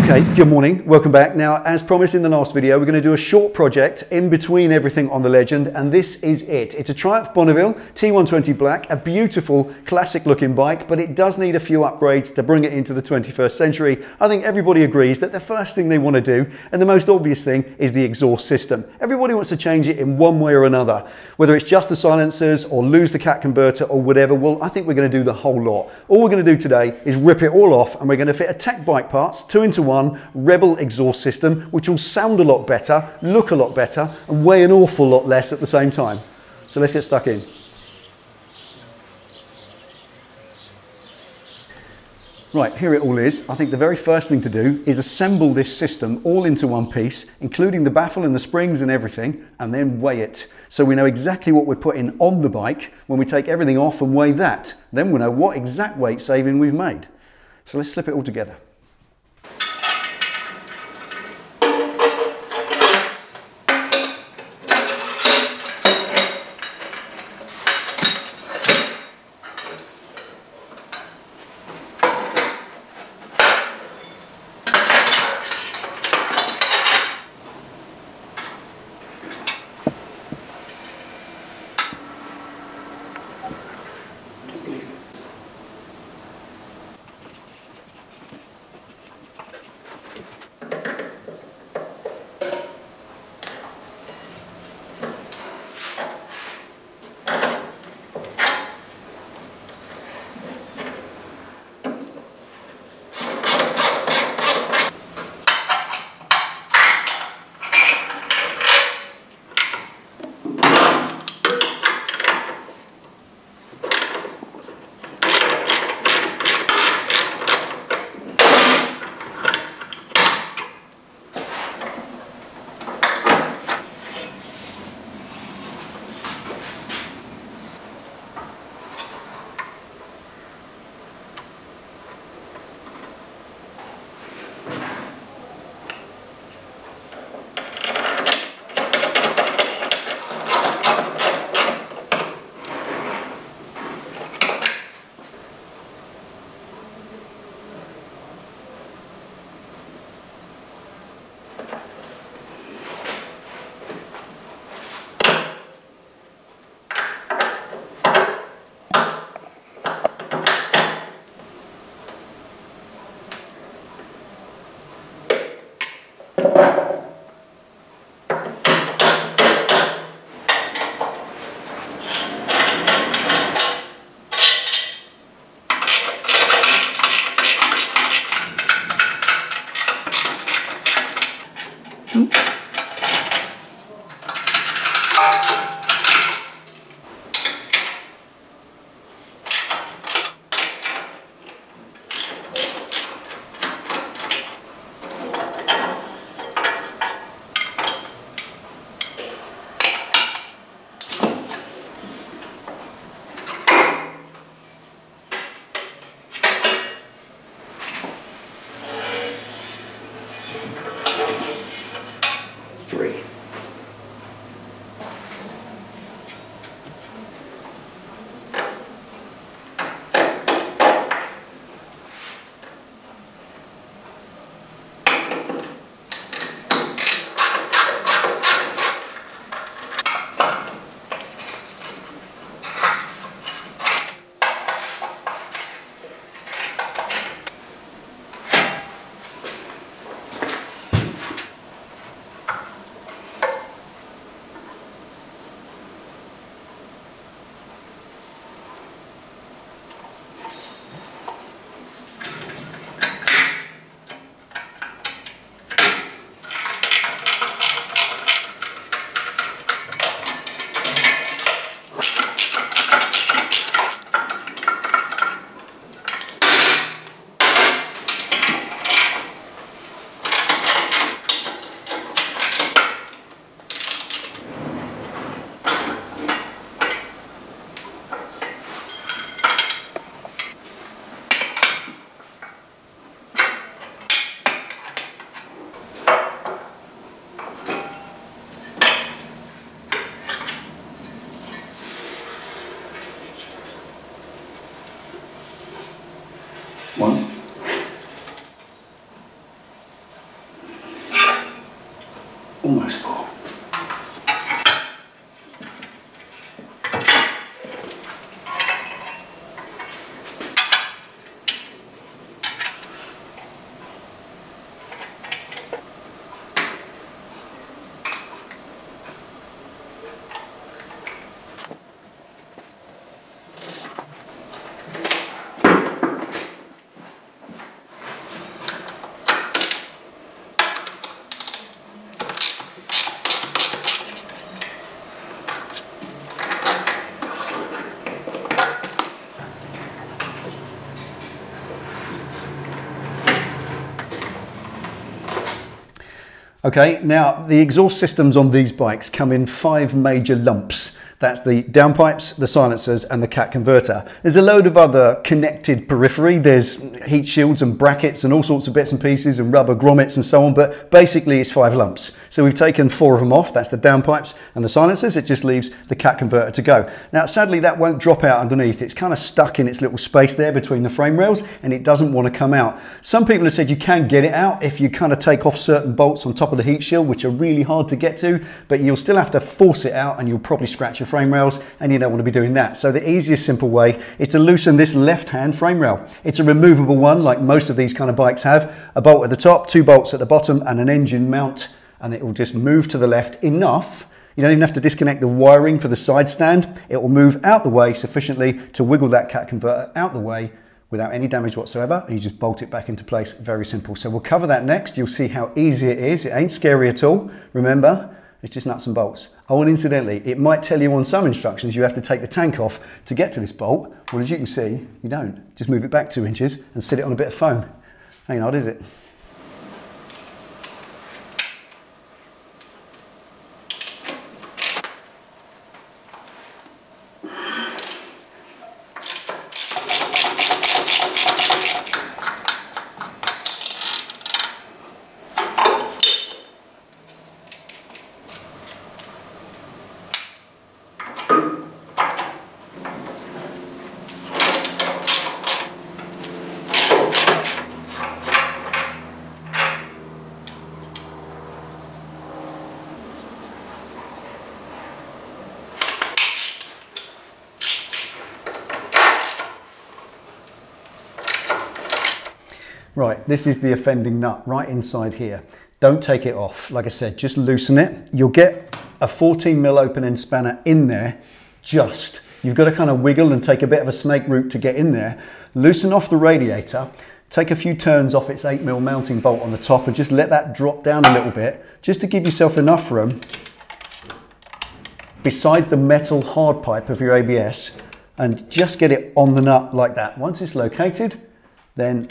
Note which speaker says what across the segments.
Speaker 1: Okay, good morning, welcome back. Now, as promised in the last video, we're going to do a short project in between everything on the Legend, and this is it. It's a Triumph Bonneville T120 Black, a beautiful classic looking bike, but it does need a few upgrades to bring it into the 21st century. I think everybody agrees that the first thing they want to do, and the most obvious thing, is the exhaust system. Everybody wants to change it in one way or another, whether it's just the silencers or lose the cat converter or whatever. Well, I think we're going to do the whole lot. All we're going to do today is rip it all off, and we're going to fit a TEC Bike Parts 2-in-1 Rebel exhaust system, which will sound a lot better, look a lot better, and weigh an awful lot less at the same time. So let's get stuck in. Right, here it all is. I think the very first thing to do is assemble this system all into one piece, including the baffle and the springs and everything, and then weigh it. So we know exactly what we're putting on the bike when we take everything off and weigh that. Then we'll know what exact weight saving we've made. So let's slip it all together. Okay, now the exhaust systems on these bikes come in 5 major lumps. That's the downpipes, the silencers and the cat converter. There's a load of other connected periphery. There's heat shields and brackets and all sorts of bits and pieces and rubber grommets and so on, but basically it's 5 lumps. So we've taken 4 of them off. That's the downpipes and the silencers. It just leaves the cat converter to go. Now sadly that won't drop out underneath. It's kind of stuck in its little space there between the frame rails and it doesn't want to come out. Some people have said you can get it out if you kind of take off certain bolts on top of the heat shield, which are really hard to get to, but you'll still have to force it out and you'll probably scratch your frame rails and you don't want to be doing that. So the easiest simple way is to loosen this left hand frame rail. It's a removable one like most of these kind of bikes have. A bolt at the top, 2 bolts at the bottom and an engine mount, and it will just move to the left enough. You don't even have to disconnect the wiring for the side stand. It will move out the way sufficiently to wiggle that cat converter out the way without any damage whatsoever, and you just bolt it back into place. Very simple. So we'll cover that next. You'll see how easy it is. It ain't scary at all. Remember, it's just nuts and bolts. Oh, and incidentally, it might tell you on some instructions you have to take the tank off to get to this bolt. Well, as you can see, you don't. Just move it back 2 inches and sit it on a bit of foam. Ain't odd, is it? Right, this is the offending nut right inside here. Don't take it off. Like I said, just loosen it. You'll get a 14mm open end spanner in there, just. You've got to kind of wiggle and take a bit of a snake route to get in there. Loosen off the radiator, take a few turns off its 8mm mounting bolt on the top and just let that drop down a little bit, just to give yourself enough room beside the metal hard pipe of your ABS, and just get it on the nut like that. Once it's located, then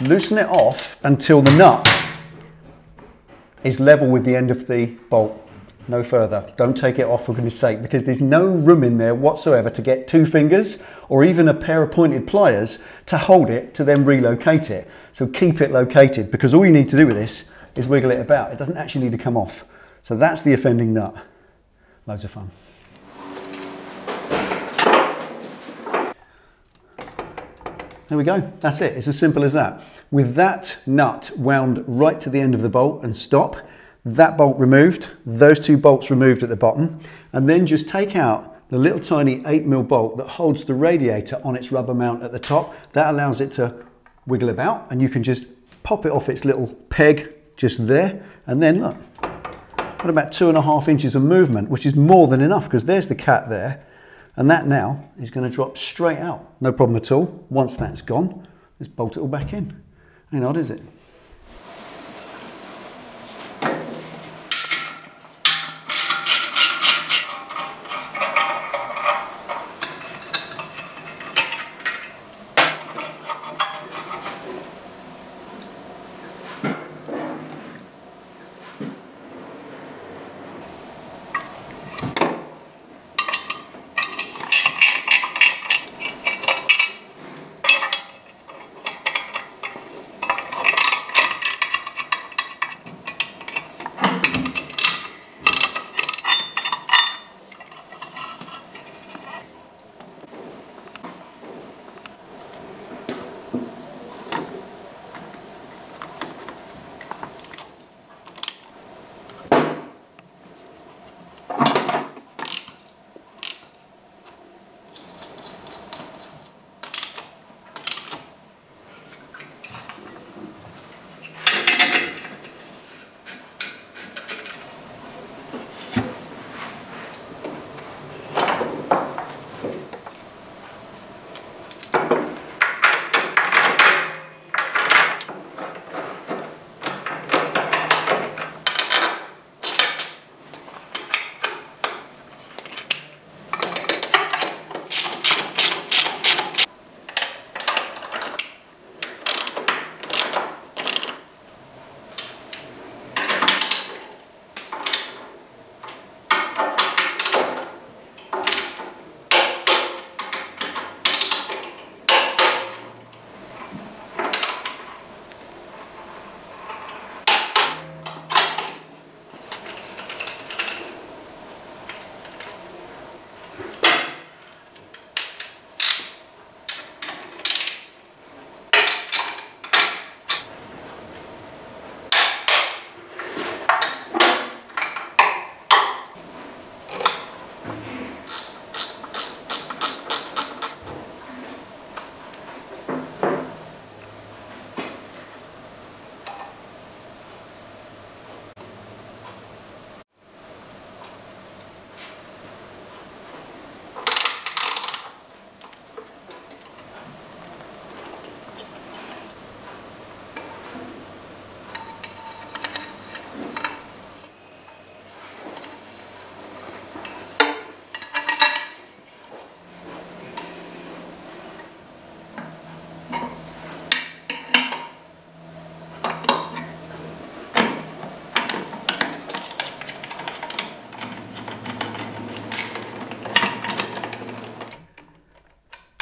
Speaker 1: loosen it off until the nut is level with the end of the bolt. No further. Don't take it off for goodness sake, because there's no room in there whatsoever to get 2 fingers or even a pair of pointed pliers to hold it to then relocate it. So keep it located, because all you need to do with this is wiggle it about. It doesn't actually need to come off. So that's the offending nut. Loads of fun. There we go, that's it, it's as simple as that. With that nut wound right to the end of the bolt and stop, that bolt removed, those 2 bolts removed at the bottom, and then just take out the little tiny 8mm bolt that holds the radiator on its rubber mount at the top. That allows it to wiggle about, and you can just pop it off its little peg just there, and then look, got about 2.5 inches of movement, which is more than enough, because there's the cat there. And that now is going to drop straight out. No problem at all. Once that's gone, let's bolt it all back in. Ain't odd, is it?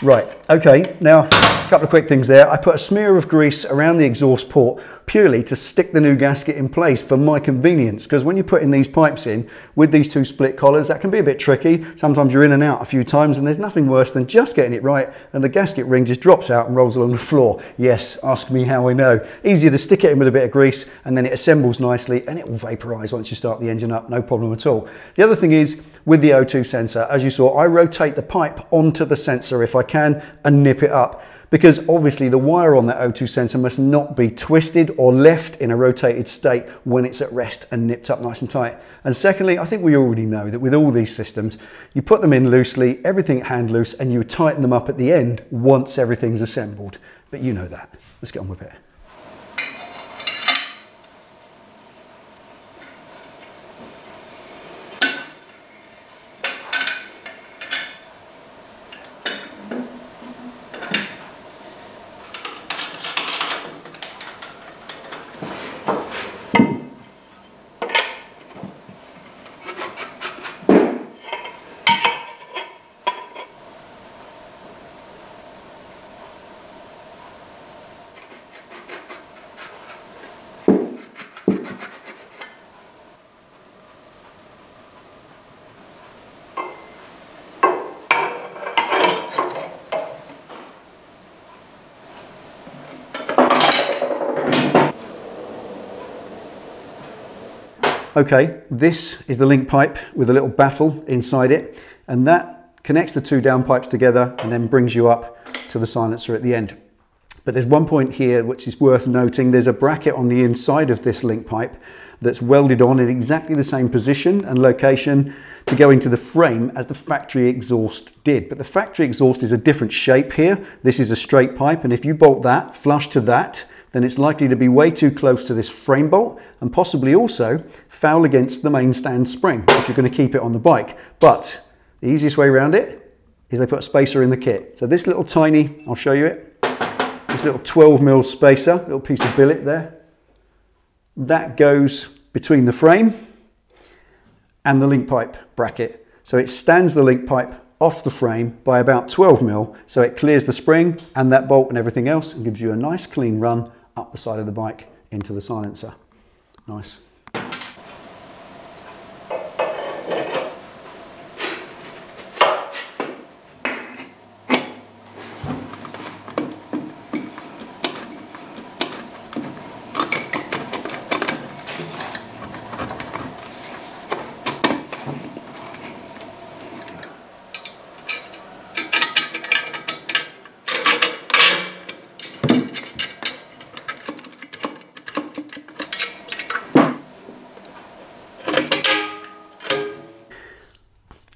Speaker 1: Right, okay, now a couple of quick things there. I put a smear of grease around the exhaust port purely to stick the new gasket in place for my convenience, because when you're putting these pipes in with these two split collars, that can be a bit tricky. Sometimes you're in and out a few times, and there's nothing worse than just getting it right and the gasket ring just drops out and rolls along the floor. Yes, ask me how I know. Easier to stick it in with a bit of grease and then it assembles nicely and it will vaporize once you start the engine up, no problem at all. The other thing is, with the O2 sensor, as you saw, I rotate the pipe onto the sensor if I can and nip it up, because obviously the wire on that O2 sensor must not be twisted or left in a rotated state when it's at rest and nipped up nice and tight. And secondly, I think we already know that with all these systems, you put them in loosely, everything hand loose, and you tighten them up at the end once everything's assembled. But you know that. Let's get on with it. Okay, this is the link pipe with a little baffle inside it, and that connects the two down pipes together and then brings you up to the silencer at the end. But there's one point here which is worth noting. There's a bracket on the inside of this link pipe that's welded on in exactly the same position and location to go into the frame as the factory exhaust did. But the factory exhaust is a different shape here. This is a straight pipe, and if you bolt that flush to that, then it's likely to be way too close to this frame bolt and possibly also foul against the main stand spring if you're going to keep it on the bike. But the easiest way around it is they put a spacer in the kit. So this little tiny, I'll show you it, this little 12mm spacer, little piece of billet there, that goes between the frame and the link pipe bracket. So it stands the link pipe off the frame by about 12mm, so it clears the spring and that bolt and everything else and gives you a nice clean run up the side of the bike into the silencer. Nice.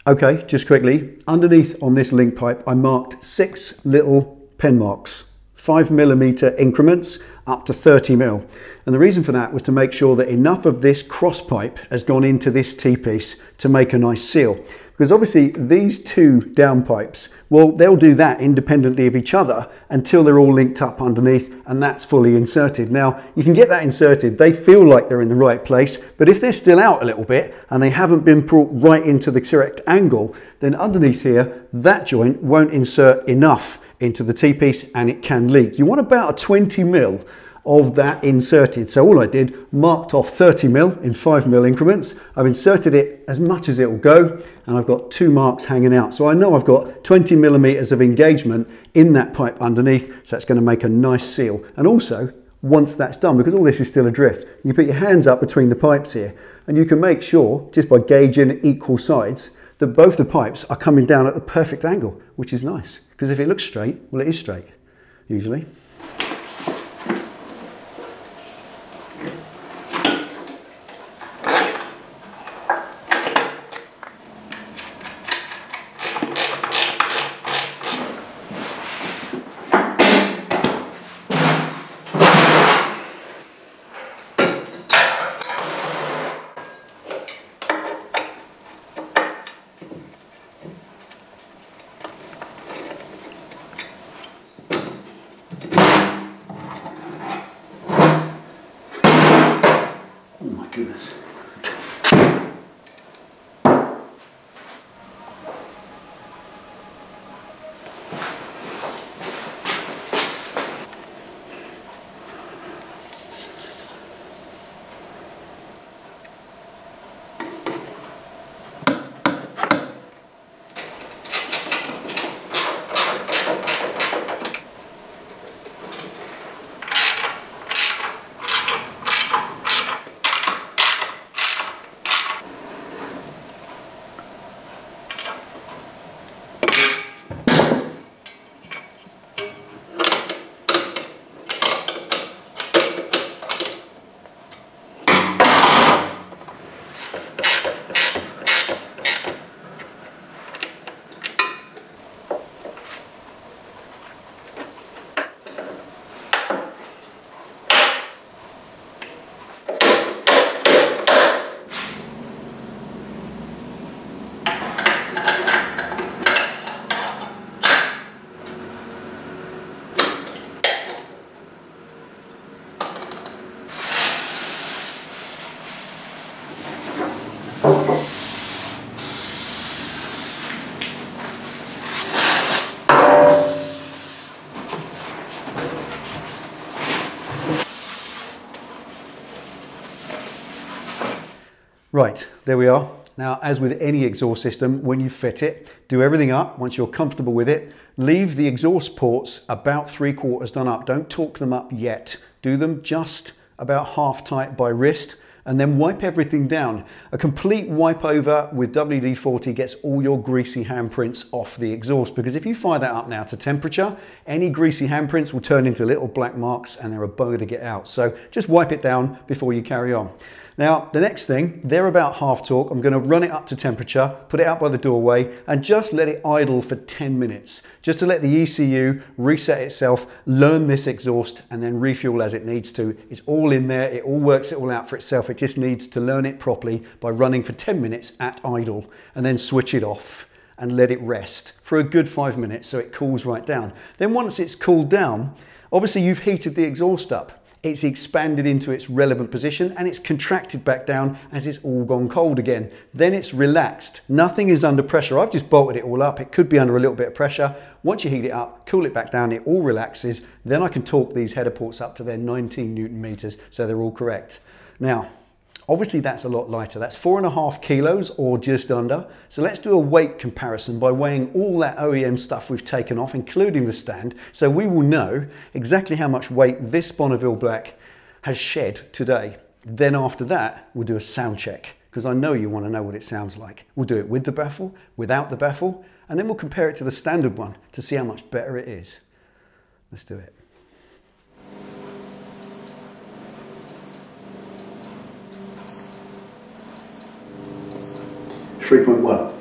Speaker 1: Okay, just quickly, underneath on this link pipe, I marked 6 little pen marks, 5mm increments up to 30mm. And the reason for that was to make sure that enough of this cross pipe has gone into this T-piece to make a nice seal. Because obviously these two down pipes, well, they'll do that independently of each other until they're all linked up underneath and that's fully inserted. Now, you can get that inserted, they feel like they're in the right place, but if they're still out a little bit and they haven't been brought right into the correct angle, then underneath here, that joint won't insert enough into the T-piece and it can leak. You want about a 20mm of that inserted. So all I did, marked off 30mm in 5mm increments. I've inserted it as much as it will go and I've got 2 marks hanging out. So I know I've got 20mm of engagement in that pipe underneath, so that's going to make a nice seal. And also, once that's done, because all this is still adrift, you put your hands up between the pipes here and you can make sure, just by gauging equal sides, that both the pipes are coming down at the perfect angle, which is nice. Because if it looks straight, well, it is straight, usually. Goodness. Right, there we are. Now, as with any exhaust system, when you fit it, do everything up. Once you're comfortable with it, leave the exhaust ports about 3/4 done up. Don't torque them up yet. Do them just about half tight by wrist, and then wipe everything down. A complete wipe over with WD-40 gets all your greasy handprints off the exhaust, because if you fire that up now to temperature, any greasy handprints will turn into little black marks and they're a bugger to get out. So just wipe it down before you carry on. Now, the next thing, they're about half torque. I'm going to run it up to temperature, put it out by the doorway, and just let it idle for 10 minutes, just to let the ECU reset itself, learn this exhaust, and then refuel as it needs to. It's all in there. It all works it all out for itself. It just needs to learn it properly by running for 10 minutes at idle, and then switch it off and let it rest for a good 5 minutes so it cools right down. Then once it's cooled down, obviously you've heated the exhaust up. It's expanded into its relevant position and it's contracted back down as it's all gone cold again. Then it's relaxed. Nothing is under pressure. I've just bolted it all up. It could be under a little bit of pressure. Once you heat it up, cool it back down, it all relaxes. Then I can torque these header ports up to their 19 Newton meters, so they're all correct. Now, obviously that's a lot lighter. That's 4.5 kilos or just under. So let's do a weight comparison by weighing all that OEM stuff we've taken off, including the stand. So we will know exactly how much weight this Bonneville Black has shed today. Then after that, we'll do a sound check, because I know you want to know what it sounds like. We'll do it with the baffle, without the baffle, and then we'll compare it to the standard one to see how much better it is. Let's do it. 3.1.